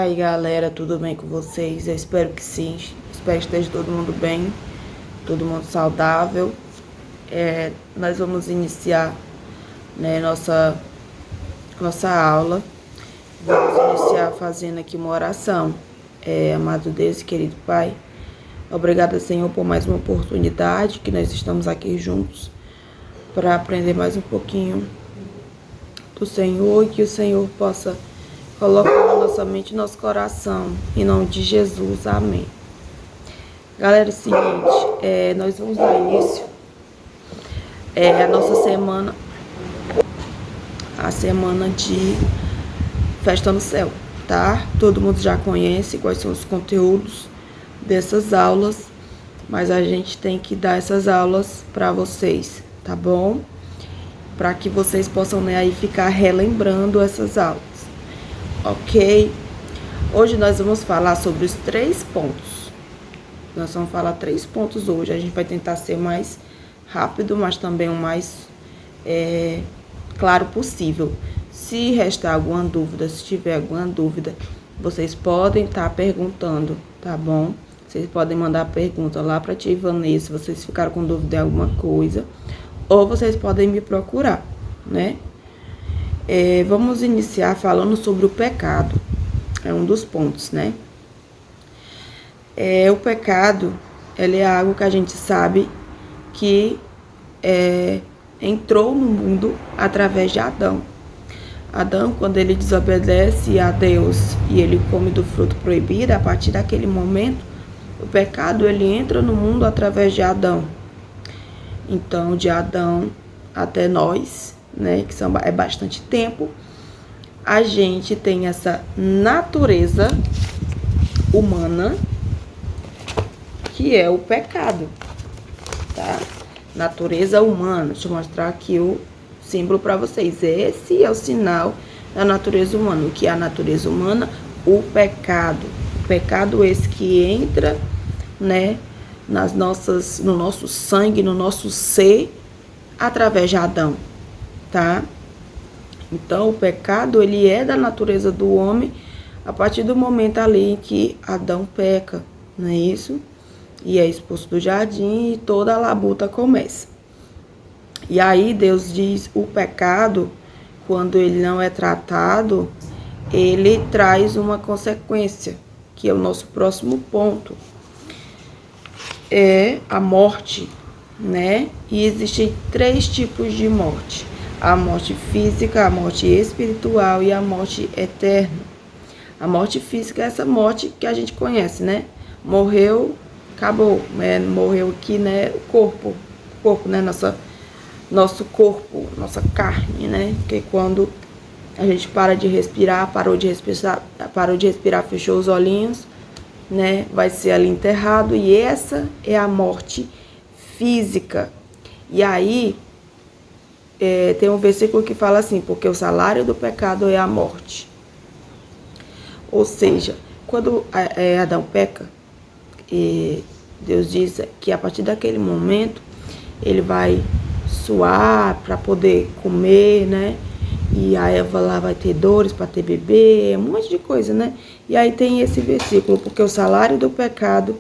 aí, galera, tudo bem com vocês? Eu espero que sim, espero que esteja todo mundo bem, todo mundo saudável. Nós vamos iniciar, né, nossa aula. Vamos iniciar fazendo aqui uma oração. Amado Deus e querido Pai, obrigada, Senhor, por mais uma oportunidade que nós estamos aqui juntos para aprender mais um pouquinho do Senhor e que o Senhor possa colocar na nossa mente e nosso coração, em nome de Jesus, amém. Galera, é o seguinte, nós vamos dar início a nossa semana, a semana de Festa no Céu, tá? Todo mundo já conhece quais são os conteúdos dessas aulas, mas a gente tem que dar essas aulas para vocês, tá bom? Para que vocês possam, né, aí ficar relembrando essas aulas, ok? Hoje nós vamos falar sobre os 3 pontos. Nós vamos falar 3 pontos hoje. A gente vai tentar ser mais rápido, mas também o mais claro possível. Se restar alguma dúvida, se tiver alguma dúvida, vocês podem estar perguntando, tá bom? Vocês podem mandar pergunta lá para a tia Ivanessa, se vocês ficaram com dúvida em alguma coisa. Ou vocês podem me procurar, né? Vamos iniciar falando sobre o pecado. É um dos pontos, né? O pecado, ele é algo que a gente sabe que entrou no mundo através de Adão. Adão, quando ele desobedece a Deus e ele come do fruto proibido, a partir daquele momento, o pecado, ele entra no mundo através de Adão. Então, de Adão até nós, né, que é bastante tempo, a gente tem essa natureza humana, que é o pecado, tá? Natureza humana. Deixa eu mostrar aqui o símbolo para vocês. Esse é o sinal da natureza humana. O que é a natureza humana? O pecado. O pecado esse que entra, né, no nosso sangue, no nosso ser, através de Adão, tá? Então, o pecado, ele é da natureza do homem a partir do momento ali em que Adão peca, não é isso? E é expulso do jardim e toda a labuta começa. E aí Deus diz, o pecado, quando ele não é tratado, ele traz uma consequência, que é o nosso próximo ponto. É a morte, né? E existem 3 tipos de morte. A morte física, a morte espiritual e a morte eterna. A morte física é essa morte que a gente conhece, né? Morreu, acabou, né? Morreu aqui, né? O corpo, né? Nosso corpo, nossa carne, né? Porque quando a gente parou de respirar, fechou os olhinhos, né, vai ser ali enterrado, e essa é a morte física. E aí tem um versículo que fala assim, porque o salário do pecado é a morte. Ou seja, quando Adão peca, Deus diz que a partir daquele momento ele vai suar para poder comer, né? E a Eva lá vai ter dores para ter bebê, um monte de coisa, né? E aí tem esse versículo, porque o salário do pecado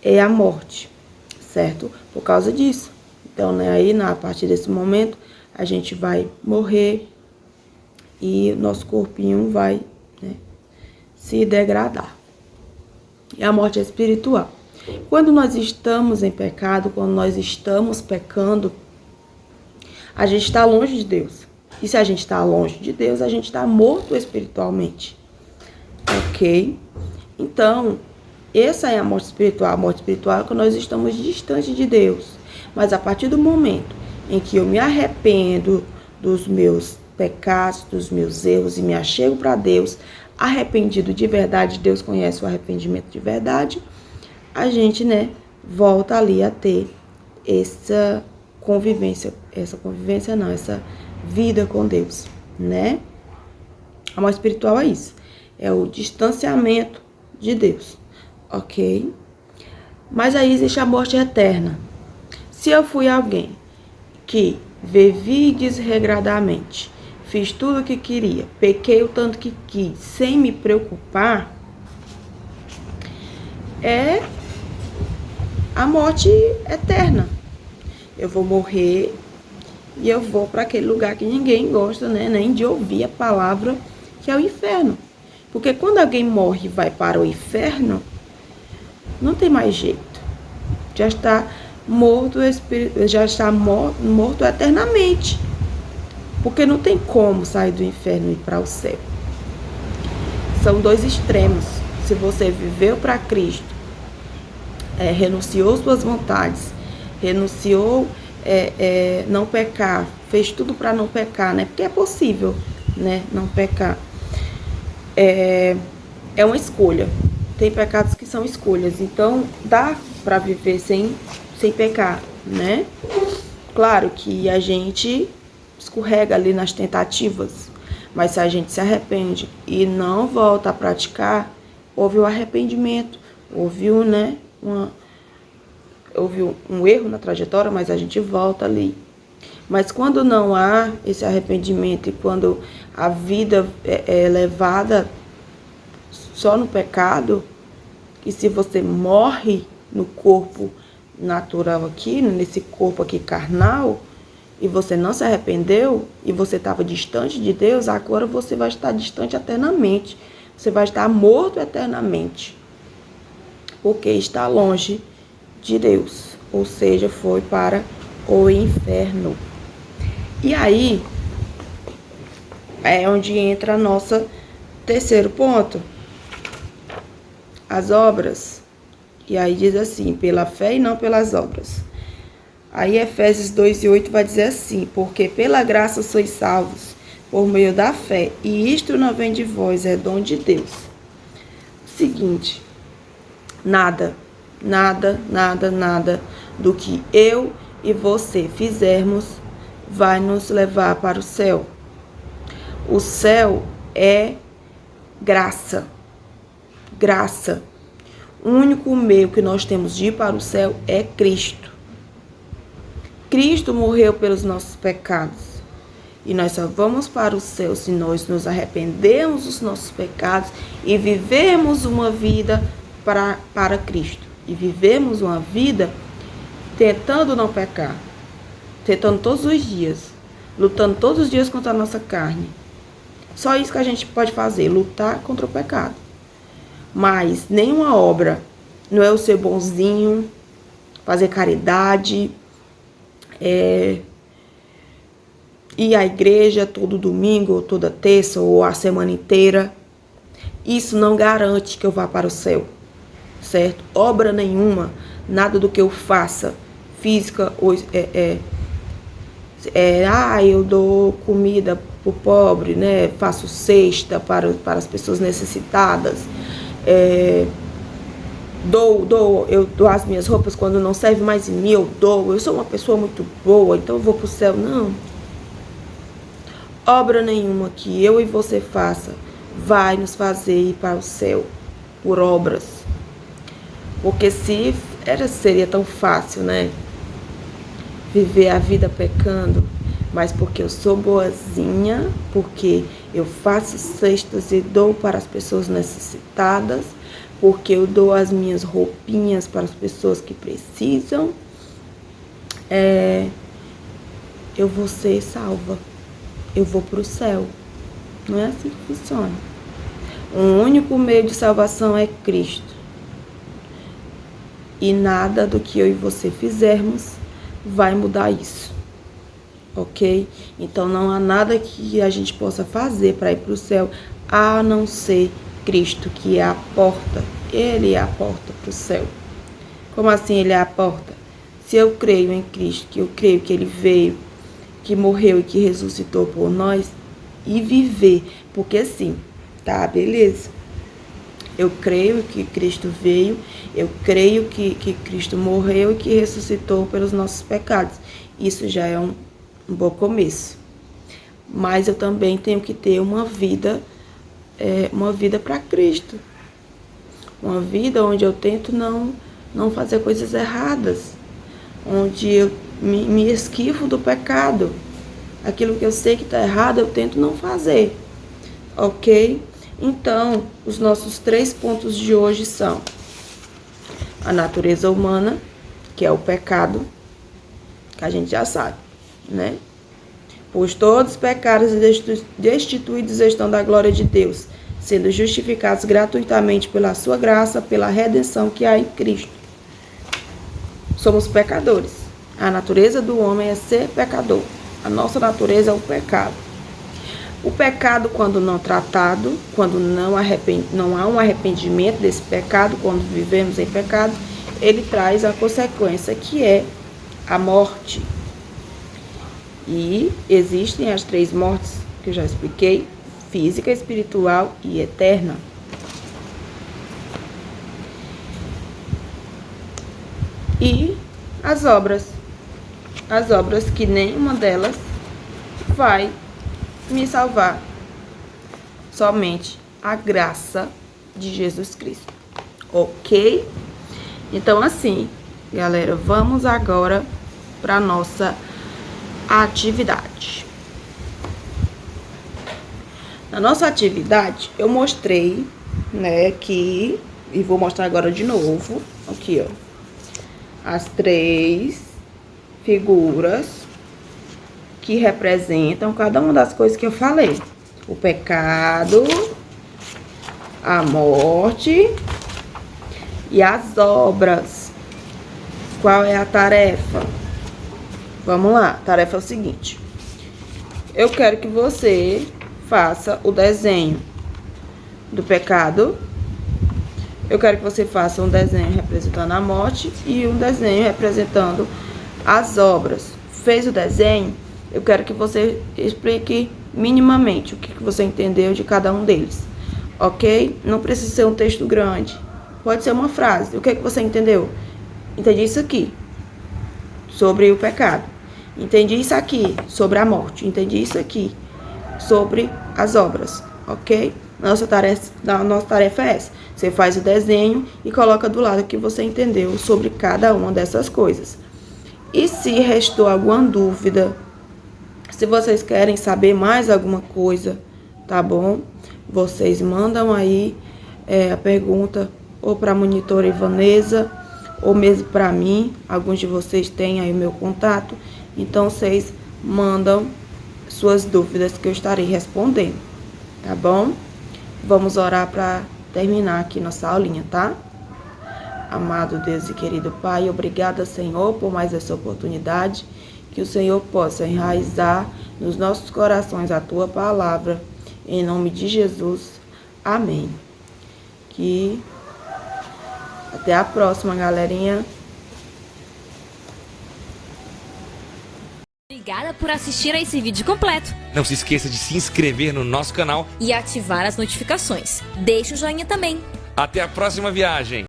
é a morte, certo? Por causa disso. Então, né, aí, a partir desse momento, a gente vai morrer e nosso corpinho vai, né, se degradar. E a morte é espiritual. Quando nós estamos em pecado, quando nós estamos pecando, a gente está longe de Deus. E se a gente está longe de Deus, a gente está morto espiritualmente. Ok? Então, essa é a morte espiritual. A morte espiritual é quando nós estamos distante de Deus. Mas a partir do momento em que eu me arrependo dos meus pecados, dos meus erros e me achego para Deus, arrependido de verdade, Deus conhece o arrependimento de verdade, a gente, né, volta ali a ter essa vida com Deus, né? A morte espiritual é isso. É o distanciamento de Deus, ok? Mas aí existe a morte eterna. Se eu fui alguém que vivi desregradamente, fiz tudo o que queria, pequei o tanto que quis, sem me preocupar, é a morte eterna. Eu vou morrer e eu vou para aquele lugar que ninguém gosta, né, nem de ouvir a palavra, que é o inferno. Porque quando alguém morre e vai para o inferno, não tem mais jeito. Já está morto, já está morto eternamente. Porque não tem como sair do inferno e ir para o céu. São dois extremos. Se você viveu para Cristo, renunciou suas vontades, renunciou não pecar, fez tudo para não pecar, né? Porque é possível, né, não pecar. É uma escolha. Tem pecados que são escolhas. Então, dá para viver sem pecar, né? Claro que a gente escorrega ali nas tentativas, mas se a gente se arrepende e não volta a praticar, houve o arrependimento, houve um erro na trajetória, mas a gente volta ali. Mas quando não há esse arrependimento e quando a vida é levada só no pecado, e se você morre no corpo natural aqui, nesse corpo aqui carnal, e você não se arrependeu, e você estava distante de Deus, agora você vai estar distante eternamente. Você vai estar morto eternamente. Porque está longe de Deus. Ou seja, foi para o inferno. E aí, é onde entra nosso terceiro ponto. As obras. E aí diz assim, pela fé e não pelas obras. Aí Efésios 2:8 vai dizer assim, porque pela graça sois salvos, por meio da fé, e isto não vem de vós, é dom de Deus. Seguinte, nada do que eu e você fizermos vai nos levar para o céu. O céu é graça. Graça. O único meio que nós temos de ir para o céu é Cristo. Cristo morreu pelos nossos pecados. E nós só vamos para o céu se nós nos arrependermos dos nossos pecados e vivermos uma vida para Cristo. E vivemos uma vida tentando não pecar. Tentando todos os dias. Lutando todos os dias contra a nossa carne. Só isso que a gente pode fazer, lutar contra o pecado. Mas nenhuma obra, não é o ser bonzinho, fazer caridade, ir à igreja todo domingo, ou toda terça, ou a semana inteira. Isso não garante que eu vá para o céu, certo? Obra nenhuma, nada do que eu faça, física, ou eu dou comida para o pobre, né? Faço cesta para as pessoas necessitadas. Eu dou as minhas roupas quando não serve mais em mim, eu dou. Eu sou uma pessoa muito boa, então eu vou para o céu. Não. Obra nenhuma que eu e você faça vai nos fazer ir para o céu por obras. Porque se seria tão fácil, né? Viver a vida pecando, mas porque eu sou boazinha, porque eu faço cestas e dou para as pessoas necessitadas, porque eu dou as minhas roupinhas para as pessoas que precisam, eu vou ser salva. Eu vou para o céu. Não é assim que funciona. O único meio de salvação é Cristo. E nada do que eu e você fizermos vai mudar isso. Ok? Então não há nada que a gente possa fazer para ir para o céu, a não ser Cristo, que é a porta. Ele é a porta para o céu. Como assim ele é a porta? Se eu creio em Cristo, que eu creio que ele veio, que morreu e que ressuscitou por nós, e viver, porque assim, tá, beleza. Eu creio que Cristo veio, eu creio que Cristo morreu e que ressuscitou pelos nossos pecados. Isso já é um bom começo. Mas eu também tenho que ter uma vida para Cristo. Uma vida onde eu tento não fazer coisas erradas. Onde eu me esquivo do pecado. Aquilo que eu sei que está errado, eu tento não fazer. Ok? Então, os nossos 3 pontos de hoje são: a natureza humana, que é o pecado, que a gente já sabe, né? Pois todos os pecados e destituídos estão da glória de Deus, sendo justificados gratuitamente pela sua graça, pela redenção que há em Cristo. Somos pecadores. A natureza do homem é ser pecador. A nossa natureza é o pecado. O pecado, quando não tratado, quando não há um arrependimento desse pecado, quando vivemos em pecado, ele traz a consequência que é a morte. E existem as 3 mortes que eu já expliquei: física, espiritual e eterna. E as obras que nenhuma delas vai me salvar, somente a graça de Jesus Cristo, ok? Então, assim, galera, vamos agora para nossa atividade. Na nossa atividade, eu mostrei, né, aqui, e vou mostrar agora de novo, aqui, ó, as 3 figuras que representam cada uma das coisas que eu falei: o pecado, a morte e as obras. Qual é a tarefa? Vamos lá, a tarefa é o seguinte: eu quero que você faça o desenho do pecado, eu quero que você faça um desenho representando a morte e um desenho representando as obras. Fez o desenho? Eu quero que você explique minimamente o que você entendeu de cada um deles, ok? Não precisa ser um texto grande, pode ser uma frase. O que você entendeu? Entendi isso aqui sobre o pecado, entendi isso aqui sobre a morte, entendi isso aqui sobre as obras, ok? Nossa tarefa é essa: você faz o desenho e coloca do lado o que você entendeu sobre cada uma dessas coisas. E se restou alguma dúvida, se vocês querem saber mais alguma coisa, tá bom? Vocês mandam aí a pergunta ou para a monitora Ivanesa, ou mesmo para mim. Alguns de vocês têm aí o meu contato, então vocês mandam suas dúvidas que eu estarei respondendo, tá bom? Vamos orar para terminar aqui nossa aulinha, tá? Amado Deus e querido Pai, obrigada, Senhor, por mais essa oportunidade, que o Senhor possa enraizar nos nossos corações a Tua palavra, em nome de Jesus, amém. Até a próxima, galerinha. Obrigada por assistir a esse vídeo completo. Não se esqueça de se inscrever no nosso canal E ativar as notificações. Deixa o joinha também. Até a próxima viagem!